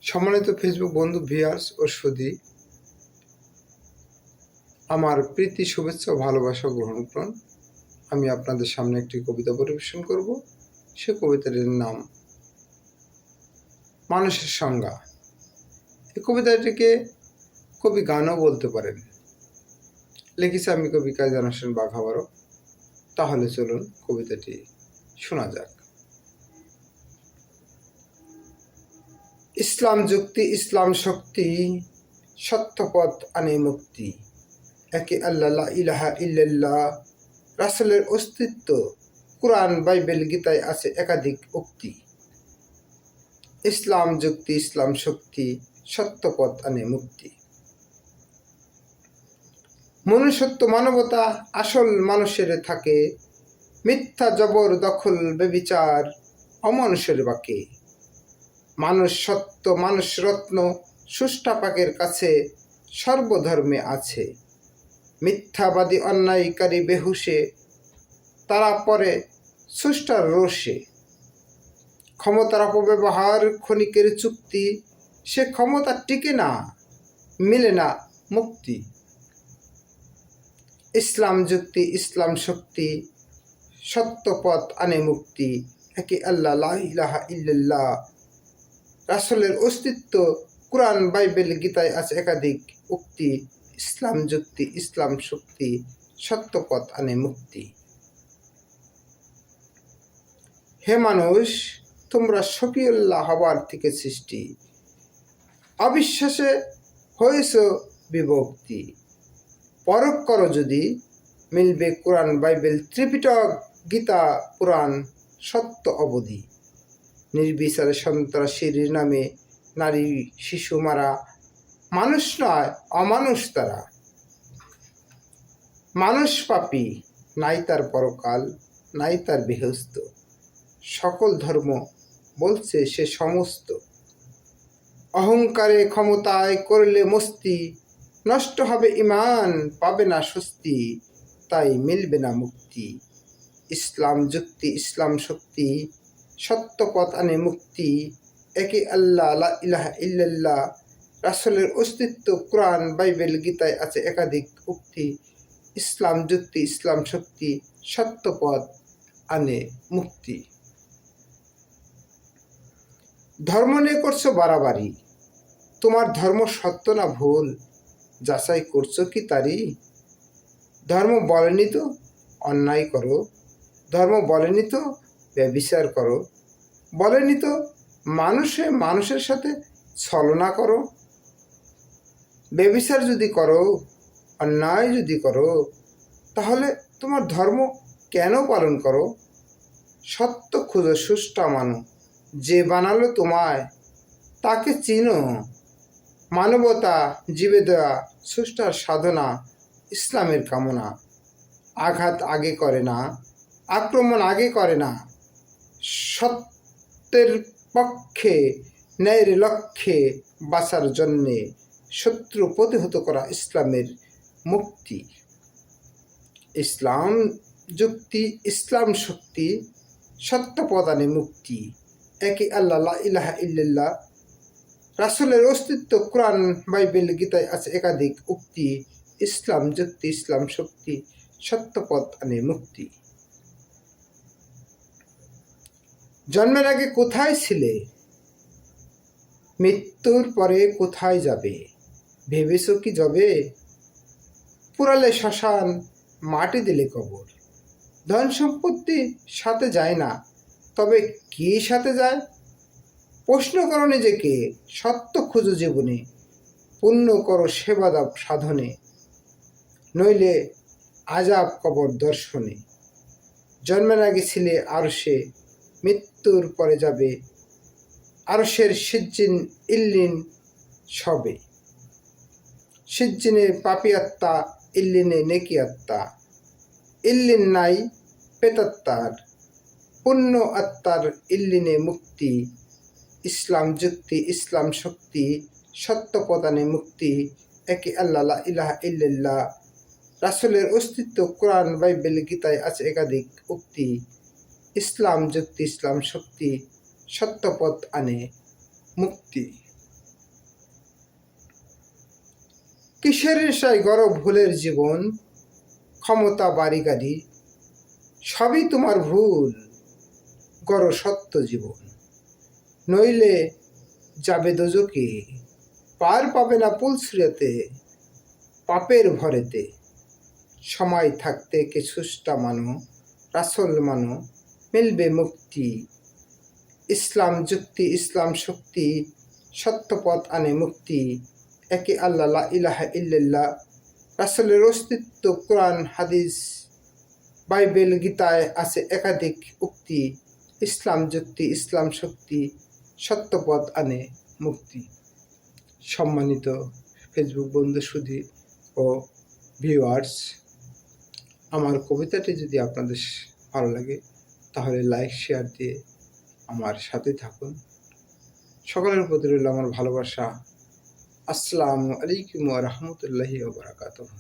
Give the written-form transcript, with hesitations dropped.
সম্মানিত ফেসবুক বন্ধু, ভিউয়ার্স ও সুধী, আমার প্রীতি, শুভেচ্ছা ও ভালোবাসা গ্রহণ করুন। আমি আপনাদের সামনে একটি কবিতা পরিবেশন করব। সে কবিতাটির নাম মানুষের সংজ্ঞা। এই কবিতাটিকে কবি গানও বলতে পারেন। লিখেছি আমি, কবি কাজী হোসেন বাঘাবারক। তাহলে চলুন কবিতাটি শোনা যাক। ইসলাম যুক্তি, ইসলাম শক্তি, সত্যপথ আনে মুক্তি। একে আল্লাহ, লা ইলাহা ইল্লাল্লাহ, রাসূলের অস্তিত্ব, কুরআন, বাইবেল, গীতায় আছে একাধিক উক্তি। ইসলাম যুক্তি, ইসলাম শক্তি, সত্যপথ আনে মুক্তি। মনুষ্যত্ব, মানবতা আসল মানুষের থাকে, মিথ্যা, জবর, দখল, বেবিচার অমানুষের বাকে। মানুষ সত্য, মানুষ রত্ন, সুষ্টা পাকের কাছে সর্বধর্মে আছে। মিথ্যাবাদী, অন্যায়কারী, বেহুশে, তারা পরে সুষ্টার রোষে। ক্ষমতার অপব্যবহার, ক্ষণিকের চুক্তি, সে ক্ষমতা টিকে না, মিলে না মুক্তি। ইসলাম যুক্তি, ইসলাম শক্তি, সত্যপথ আনে মুক্তি। একে আল্লাহ, লা ইলাহা ইল্লাল্লাহ, রাসূলের অস্তিত্ব, কুরআন, বাইবেল, গীতায় আছে একাধিক উক্তি। ইসলাম যুক্তি, ইসলাম শক্তি, সত্যপথ আনে মুক্তি। হে মানুষ, তোমরা শফিউল্লাহ হবার থেকে সৃষ্টি, অবিশ্বাসে হয়েছ বিভক্তি। পরখ করো যদি, মিলবে কুরআন, বাইবেল, ত্রিপিটক, গীতা, পুরাণ, সত্য অবধি। নির্বিচারে সন্ত্রাসীর নামে নারী শিশু মারা, মানুষ নয় অমানুষ তারা। মানুষ পাপী, নাই তার পরকাল, নাই তার বেহেশত। সকল ধর্ম বলছে সে সমস্ত। অহংকারে, ক্ষমতায় করলে মস্তি, নষ্ট হবে ঈমান, পাবে না স্বস্তি, তাই মিলবে না মুক্তি। ইসলাম যুক্তি, ইসলাম শক্তি, সত্যপথ আনে মুক্তি। একে আল্লাহ, লা ইলাহা ইল্লাল্লাহ, রাসূলের অস্তিত্ব, কুরআন, বাইবেল, গীতায় আছে একাধিক উক্তি। ইসলাম যুক্তি, ইসলাম শক্তি, সত্যপথ আনে মুক্তি। ধর্ম নিয়ে করছো বাড়াবাড়ি, তোমার ধর্ম সত্য না ভুল, যাচাই করছো কি তারই? ধর্ম বলেনি তো অন্যায় করো, ধর্ম বলেনি তো ব্যভিচার করো, বলেনি তো মানুষের সাথে ছলনা করো। ব্যভিচার যদি করো, অন্যায় যদি করো, তাহলে তোমার ধর্ম কেন পালন করো? সত্য খুঁজো, সুষ্টা মানো, যে বানালো তোমায় তাকে চিনো। মানবতা জীবে দেওয়া, সুষ্টার সাধনা, ইসলামের কামনা। আঘাত আগে করে না, আক্রমণ আগে করে না, সত্যের পক্ষে, ন্যায়ের লক্ষ্যে বাঁচার জন্যে শত্রু প্রতিহত করা ইসলামের মুক্তি। ইসলাম যুক্তি, ইসলাম শক্তি, সত্যপথ আনে মুক্তি। একে আল্লাহ, লা ইলাহা ইল্লাল্লাহ, রাসূলের অস্তিত্ব, কুরআন, বাইবেল, গীতায় আছে একাধিক উক্তি। ইসলাম যুক্তি, ইসলাম শক্তি, সত্যপথ আনে মুক্তি। জন্মের আগে কোথায় ছিলে, মৃত্যুর পরে কোথায় যাবে? ভেবেছ কি যবে? পুরালে শ্মশান, মাটি দিলে কবর। ধন সম্পত্তি সাথে যায় না, তবে কি সাথে যায়? প্রশ্ন করো নিজেকে, সত্য খুঁজো জীবনে, পুণ্য করো সেবা দাও সাধনে, নইলে আজাব কবর দর্শনে। জন্মের আগে ছিলে আরশে, মৃত্যুর পরে যাবে আরশের সিজ্জিন, ইল্লিন সবে। সিজ্জিনে পাপী আত্মা, ইল্লিনে নেকি আত্মা। ইল্লিন নাই প্রেতাত্মার, পুণ্য আত্মার ইল্লিনে মুক্তি। ইসলাম যুক্তি, ইসলাম শক্তি, সত্যপথ আনে মুক্তি। একে আল্লাহ, লা ইলাহা ইল্লাল্লাহ, রাসূলের অস্তিত্ব, কুরআন, বাইবেল, গীতায় আছে একাধিক উক্তি। ইসলাম যুক্তি, ইসলাম শক্তি, সত্যপথ আনে মুক্তি। কিসের নেশায় গড় ভুলের জীবন, ক্ষমতা বাড়ি গাড়ি সবই তোমার ভুল, গড় সত্য জীবন। নইলে যাবে দোজকে, পার পাবে না পুলসিরাতে, পাপের ভরেতে। সময় থাকতে কিছুটা মানো, রাসূল মানো, মিলবে মুক্তি। ইসলাম যুক্তি, ইসলাম শক্তি, সত্য পথ আনে মুক্তি। একে আল্লাহ, লা ইলাহা ইল্লাল্লাহ, রাসূলের অস্তিত্ব, কোরআন হাদিস বাইবেল গীতায় আছে একাধিক উক্তি। ইসলাম যুক্তি, ইসলাম শক্তি, সত্য পথ আনে মুক্তি। সম্মানিত ফেসবুক বন্ধু সুধী ও ভিউয়ার্স, আমার কবিতাটি যদি আপনাদের ভালো লাগে তাহলে লাইক শেয়ার দিয়ে আমার সাথে থাকুন। সকলের প্রতি রইল আমার ভালোবাসা। আসসালামু আলাইকুম ওয়া রাহমাতুল্লাহি ওয়া বারাকাতুহু।